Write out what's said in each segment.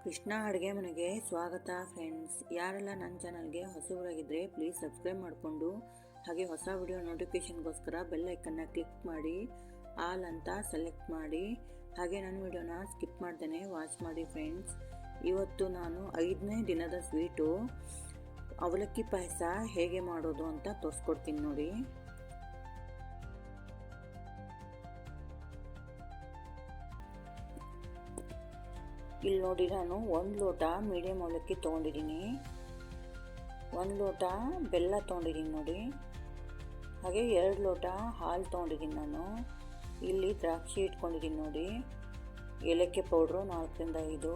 ಕೃಷ್ಣ ಅಡುಗೆ ಮನೆಗೆ ಸ್ವಾಗತ ಫ್ರೆಂಡ್ಸ್. ಯಾರೆಲ್ಲ ನನ್ನ ಚಾನಲ್ಗೆ ಹೊಸಬರಾಗಿದ್ದರೆ ಪ್ಲೀಸ್ ಸಬ್ಸ್ಕ್ರೈಬ್ ಮಾಡಿಕೊಂಡು ಹಾಗೆ ಹೊಸ ವಿಡಿಯೋ ನೋಟಿಫಿಕೇಷನ್ಗೋಸ್ಕರ ಬೆಲ್ ಐಕನ್ನ ಕ್ಲಿಕ್ ಮಾಡಿ ಆಲ್ ಅಂತ ಸೆಲೆಕ್ಟ್ ಮಾಡಿ ಹಾಗೆ ನನ್ನ ವಿಡಿಯೋನ ಸ್ಕಿಪ್ ಮಾಡ್ದೇನೆ ವಾಚ್ ಮಾಡಿ ಫ್ರೆಂಡ್ಸ್. ಇವತ್ತು ನಾನು 5ನೇ ದಿನದ ಸ್ವೀಟು ಅವಲಕ್ಕಿ ಪಾಯಸ ಹೇಗೆ ಮಾಡೋದು ಅಂತ ತೋರಿಸ್ಕೊಡ್ತೀನಿ ನೋಡಿ. ಇಲ್ಲಿ ನೋಡಿ, ನಾನು 1 ಲೋಟ ಮೀಡಿಯಮ್ ಅವಲಕ್ಕಿ ತೊಗೊಂಡಿದ್ದೀನಿ, 1 ಲೋಟ ಬೆಲ್ಲ ತೊಗೊಂಡಿದ್ದೀನಿ ನೋಡಿ, ಹಾಗೆ 2 ಲೋಟ ಹಾಲು ತೊಗೊಂಡಿದ್ದೀನಿ. ನಾನು ಇಲ್ಲಿ ದ್ರಾಕ್ಷಿ ಇಟ್ಕೊಂಡಿದ್ದೀನಿ ನೋಡಿ, ಏಲಕ್ಕಿ ಪೌಡ್ರು 4ರಿಂದ 5,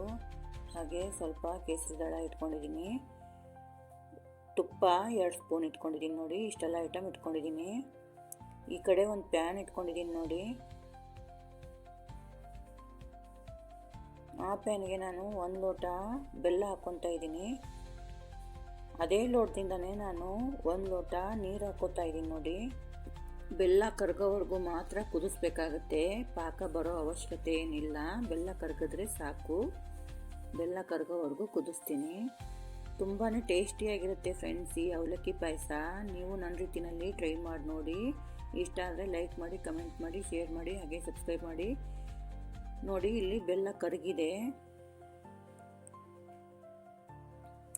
ಹಾಗೆ ಸ್ವಲ್ಪ ಕೇಸರಿ ದಳ ಇಟ್ಕೊಂಡಿದ್ದೀನಿ, ತುಪ್ಪ 2 ಸ್ಪೂನ್ ಇಟ್ಕೊಂಡಿದ್ದೀನಿ ನೋಡಿ. ಇಷ್ಟೆಲ್ಲ ಐಟಮ್ ಇಟ್ಕೊಂಡಿದ್ದೀನಿ. ಈ ಕಡೆ ಒಂದು ಪ್ಯಾನ್ ಇಟ್ಕೊಂಡಿದ್ದೀನಿ ನೋಡಿ. ಆ ಪ್ಯಾನ್ಗೆ ನಾನು 1 ಲೋಟ ಬೆಲ್ಲ ಹಾಕ್ಕೊತಾ ಇದ್ದೀನಿ. ಅದೇ ಲೋಟದಿಂದನೇ ನಾನು 1 ಲೋಟ ನೀರು ಹಾಕ್ಕೊತಾ ಇದ್ದೀನಿ ನೋಡಿ. ಬೆಲ್ಲ ಕರಗೋವರೆಗೂ ಮಾತ್ರ ಕುದಿಸ್ಬೇಕಾಗತ್ತೆ, ಪಾಕ ಬರೋ ಅವಶ್ಯಕತೆ ಏನಿಲ್ಲ. ಬೆಲ್ಲ ಕರಗಿದ್ರೆ ಸಾಕು. ಬೆಲ್ಲ ಕರಗೋವರೆಗೂ ಕುದಿಸ್ತೀನಿ. ತುಂಬಾ ಟೇಸ್ಟಿಯಾಗಿರುತ್ತೆ ಫ್ರೆಂಡ್ಸ್ ಈ ಅವಲಕ್ಕಿ ಪಾಯಸ. ನೀವು ನನ್ನ ರೀತಿಯಲ್ಲಿ ಟ್ರೈ ಮಾಡಿ ನೋಡಿ. ಇಷ್ಟ ಆದರೆ ಲೈಕ್ ಮಾಡಿ, ಕಮೆಂಟ್ ಮಾಡಿ, ಶೇರ್ ಮಾಡಿ, ಹಾಗೆ ಸಬ್ಸ್ಕ್ರೈಬ್ ಮಾಡಿ ನೋಡಿ. ಇಲ್ಲಿ ಬೆಲ್ಲ ಕರಗಿದೆ,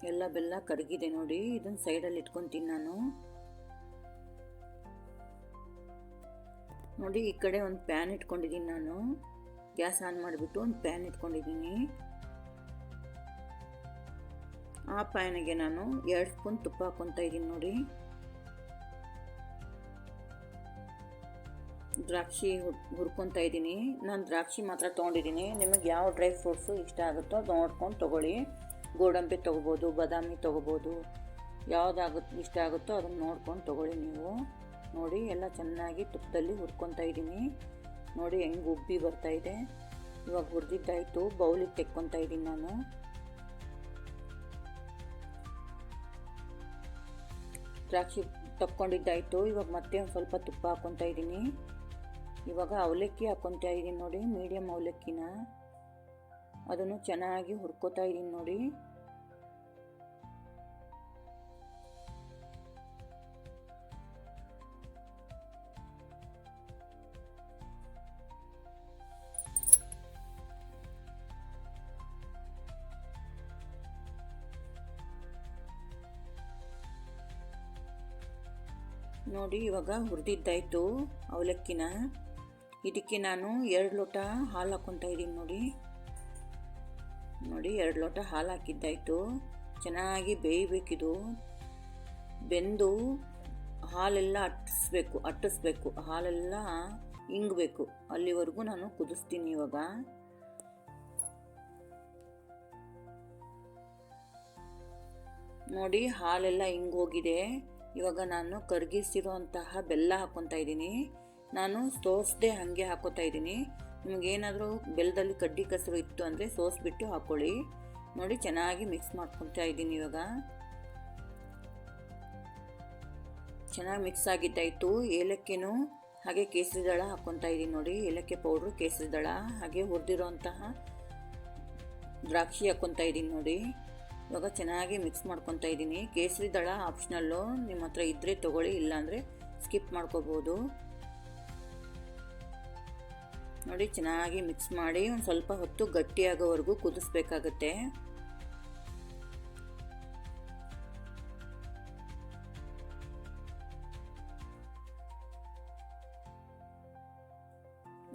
ಎಲ್ಲ ಬೆಲ್ಲ ಕರಗಿದೆ ನೋಡಿ. ಇದನ್ನು ಸೈಡಲ್ಲಿ ಇಟ್ಕೊತೀನಿ ನಾನು ನೋಡಿ. ಈ ಕಡೆ ಒಂದು ಪ್ಯಾನ್ ಇಟ್ಕೊಂಡಿದ್ದೀನಿ ನಾನು. ಗ್ಯಾಸ್ ಆನ್ ಮಾಡಿಬಿಟ್ಟು ಒಂದು ಪ್ಯಾನ್ ಇಟ್ಕೊಂಡಿದ್ದೀನಿ. ಆ ಪ್ಯಾನಿಗೆ ನಾನು 2 ಸ್ಪೂನ್ ತುಪ್ಪ ಹಾಕ್ಕೊತಾ ಇದ್ದೀನಿ ನೋಡಿ. ದ್ರಾಕ್ಷಿ ಹುರ್ಕೊತಾ ಇದ್ದೀನಿ. ನಾನು ದ್ರಾಕ್ಷಿ ಮಾತ್ರ ತೊಗೊಂಡಿದ್ದೀನಿ. ನಿಮಗೆ ಯಾವ ಡ್ರೈ ಫ್ರೂಟ್ಸು ಇಷ್ಟ ಆಗುತ್ತೋ ಅದು ನೋಡ್ಕೊಂಡು ತೊಗೊಳ್ಳಿ. ಗೋಡಂಬಿ ತೊಗೋಬೋದು, ಬಾದಾಮಿ ತೊಗೋಬೋದು, ಇಷ್ಟ ಆಗುತ್ತೋ ಅದನ್ನು ನೋಡ್ಕೊಂಡು ತೊಗೊಳ್ಳಿ ನೀವು ನೋಡಿ. ಎಲ್ಲ ಚೆನ್ನಾಗಿ ತುಪ್ಪದಲ್ಲಿ ಹುರ್ಕೊತಾ ಇದ್ದೀನಿ ನೋಡಿ. ಹೆಂಗೆ ಉಬ್ಬಿ ಬರ್ತಾಯಿದೆ. ಇವಾಗ ಹುರಿದಿದ್ದಾಯಿತು, ಬೌಲಿಗೆ ತೆಕ್ಕೊತಾ ಇದ್ದೀನಿ ನಾನು. ದ್ರಾಕ್ಷಿ ತಕ್ಕೊಂಡಿದ್ದಾಯಿತು. ಇವಾಗ ಮತ್ತೆ ಒಂದು ಸ್ವಲ್ಪ ತುಪ್ಪ ಹಾಕ್ಕೊತಾ ಇದ್ದೀನಿ. ಇವಾಗ ಅವಲಕ್ಕಿ ಹಾಕ್ಕೊತಾ ಇದ್ದೀನಿ ನೋಡಿ, ಮೀಡಿಯಮ್ ಅವಲಕ್ಕಿನ. ಅದನ್ನು ಚೆನ್ನಾಗಿ ಹುರ್ಕೋತಾ ಇದ್ದೀನಿ ನೋಡಿ. ನೋಡಿ ಇವಾಗ ಹುರಿದಿದ್ದಾಯಿತು ಅವಲಕ್ಕಿನ. ಇದಕ್ಕೆ ನಾನು 2 ಲೋಟ ಹಾಲು ಹಾಕ್ಕೊತಾ ಇದ್ದೀನಿ ನೋಡಿ. 2 ಲೋಟ ಹಾಲು ಹಾಕಿದ್ದಾಯಿತು. ಚೆನ್ನಾಗಿ ಬೇಯಬೇಕಿದು. ಬೆಂದು ಹಾಲೆಲ್ಲ ಅಟ್ಟಿಸ್ಬೇಕು, ಹಾಲೆಲ್ಲ ಇಂಗಬೇಕು. ಅಲ್ಲಿವರೆಗೂ ನಾನು ಕುದಿಸ್ತೀನಿ. ಇವಾಗ ನೋಡಿ ಹಾಲೆಲ್ಲ ಇಂಗೋಗಿದೆ. ಇವಾಗ ನಾನು ಕರಗಿಸಿರುವಂತಹ ಬೆಲ್ಲ ಹಾಕ್ಕೊತಾ ಇದ್ದೀನಿ. ನಾನು ಸೋಸದೆ ಹಾಗೆ ಹಾಕೋತಾ ಇದ್ದೀನಿ. ನಿಮಗೇನಾದರೂ ಬೆಲ್ಲದಲ್ಲಿ ಕಡ್ಡಿ ಕೆಸರು ಇತ್ತು ಅಂದರೆ ಸೋಸ್ಬಿಟ್ಟು ಹಾಕ್ಕೊಳ್ಳಿ ನೋಡಿ. ಚೆನ್ನಾಗಿ ಮಿಕ್ಸ್ ಮಾಡ್ಕೊತಾ ಇದ್ದೀನಿ. ಇವಾಗ ಚೆನ್ನಾಗಿ ಮಿಕ್ಸ್ ಆಗಿದ್ದಾಯಿತು. ಏಲಕ್ಕಿನೂ ಹಾಗೆ ಕೇಸರಿ ದಳ ಹಾಕ್ಕೊತಾ ಇದ್ದೀನಿ ನೋಡಿ. ಏಲಕ್ಕಿ ಪೌಡ್ರು, ಕೇಸರಿ ದಳ, ಹಾಗೆ ಹುರಿದಿರೋಂತಹ ದ್ರಾಕ್ಷಿ ಹಾಕ್ಕೊತಾ ಇದ್ದೀನಿ ನೋಡಿ. ಇವಾಗ ಚೆನ್ನಾಗಿ ಮಿಕ್ಸ್ ಮಾಡ್ಕೊತಾ ಇದ್ದೀನಿ. ಕೇಸರಿ ದಳ ಆಪ್ಷನಲ್ಲು, ನಿಮ್ಮ ಹತ್ರ ಇದ್ದರೆ ತೊಗೊಳ್ಳಿ, ಇಲ್ಲಾಂದರೆ ಸ್ಕಿಪ್ ಮಾಡ್ಕೋಬೋದು ನೋಡಿ. ಚೆನ್ನಾಗಿ ಮಿಕ್ಸ್ ಮಾಡಿ ಒಂದು ಸ್ವಲ್ಪ ಹೊತ್ತು ಗಟ್ಟಿಯಾಗೋವರೆಗೂ ಕುದಿಸ್ಬೇಕಾಗತ್ತೆ.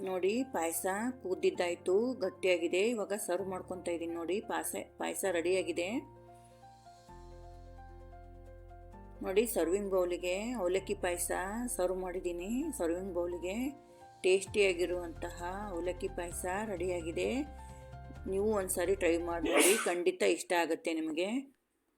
ನೋಡಿ ಪಾಯಸ ಕುದ್ದಿದ್ದಾಯಿತು, ಗಟ್ಟಿಯಾಗಿದೆ. ಇವಾಗ ಸರ್ವ್ ಮಾಡ್ಕೊತಾ ಇದ್ದೀನಿ ನೋಡಿ. ಪಾಯಸ ರೆಡಿಯಾಗಿದೆ ನೋಡಿ. ಸರ್ವಿಂಗ್ ಬೌಲಿಗೆ ಅವಲಕ್ಕಿ ಪಾಯಸ ಸರ್ವ್ ಮಾಡಿದ್ದೀನಿ. ಸರ್ವಿಂಗ್ ಬೌಲಿಗೆ ಟೇಸ್ಟಿಯಾಗಿರುವಂತಹ ಅವಲಕ್ಕಿ ಪಾಯಸ ರೆಡಿಯಾಗಿದೆ. ನೀವು ಒಂದು ಸಾರಿ ಟ್ರೈ ಮಾಡಿ ನೋಡಿ, ಖಂಡಿತ ಇಷ್ಟ ಆಗುತ್ತೆ ನಿಮಗೆ.